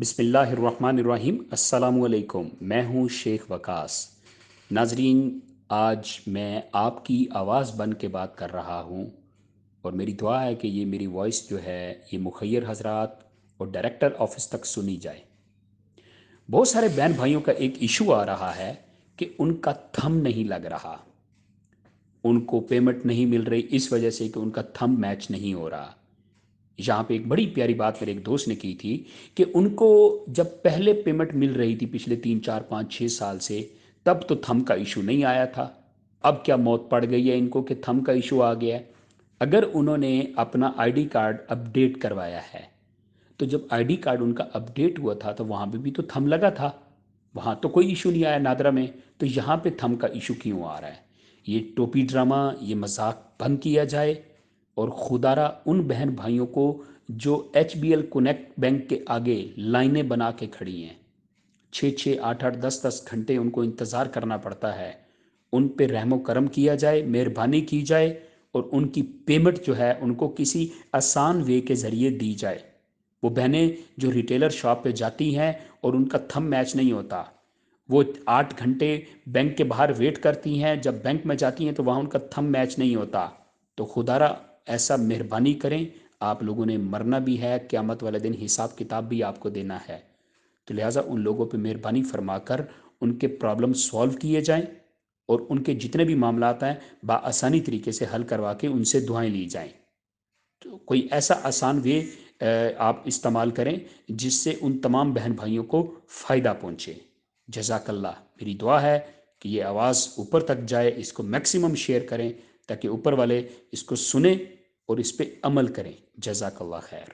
بسم اللہ الرحمن الرحیم۔ السلام علیکم، میں ہوں شیخ وقاص۔ ناظرین، آج میں آپ کی آواز بن کے بات کر رہا ہوں، اور میری دعا ہے کہ یہ میری وائس جو ہے یہ مخیر حضرات اور ڈائریکٹر آفس تک سنی جائے۔ بہت سارے بہن بھائیوں کا ایک ایشو آ رہا ہے کہ ان کا تھم نہیں لگ رہا، ان کو پیمنٹ نہیں مل رہی اس وجہ سے کہ ان کا تھم میچ نہیں ہو رہا۔ یہاں پہ ایک بڑی پیاری بات میرے ایک دوست نے کی تھی کہ ان کو جب پہلے پیمنٹ مل رہی تھی پچھلے 3 4 5 6 سال سے، تب تو تھم کا ایشو نہیں آیا تھا۔ اب کیا موت پڑ گئی ہے ان کو کہ تھم کا ایشو آ گیا ہے؟ اگر انہوں نے اپنا آئی ڈی کارڈ اپڈیٹ کروایا ہے، تو جب آئی ڈی کارڈ ان کا اپڈیٹ ہوا تھا تو وہاں پہ بھی تو تھم لگا تھا، وہاں تو کوئی ایشو نہیں آیا نادرا میں، تو یہاں پہ تھم کا ایشو کیوں آ رہا ہے؟ یہ ٹوپی ڈرامہ، یہ مذاق بند کیا جائے، اور خدارہ ان بہن بھائیوں کو جو H B L connect bank کے آگے لائنیں بنا کے کھڑی ہیں، 6 6 8 8 10 10 گھنٹے ان کو انتظار کرنا پڑتا ہے، ان پہ رحم و کرم کیا جائے، مہربانی کی جائے، اور ان کی پیمنٹ جو ہے ان کو کسی آسان وے کے ذریعے دی جائے۔ وہ بہنیں جو ریٹیلر شاپ پہ جاتی ہیں اور ان کا تھم میچ نہیں ہوتا، وہ 8 گھنٹے بینک کے باہر ویٹ کرتی ہیں، جب بینک میں جاتی ہیں تو وہاں ان کا تھم میچ نہیں ہوتا، تو خدارہ ایسا مہربانی کریں، آپ لوگوں نے مرنا بھی ہے، قیامت والے دن حساب کتاب بھی آپ کو دینا ہے، تو لہٰذا ان لوگوں پہ مہربانی فرما کر ان کے پرابلم سولو کیے جائیں، اور ان کے جتنے بھی معاملات ہیں بآسانی طریقے سے حل کروا کے ان سے دعائیں لی جائیں۔ تو کوئی ایسا آسان وے آپ استعمال کریں جس سے ان تمام بہن بھائیوں کو فائدہ پہنچے۔ جزاک اللہ۔ میری دعا ہے کہ یہ آواز اوپر تک جائے، اس کو میکسیمم شیئر کریں تاکہ اوپر والے اس کو سنیں اور اس پہ عمل کریں۔ جزاک اللہ خیر۔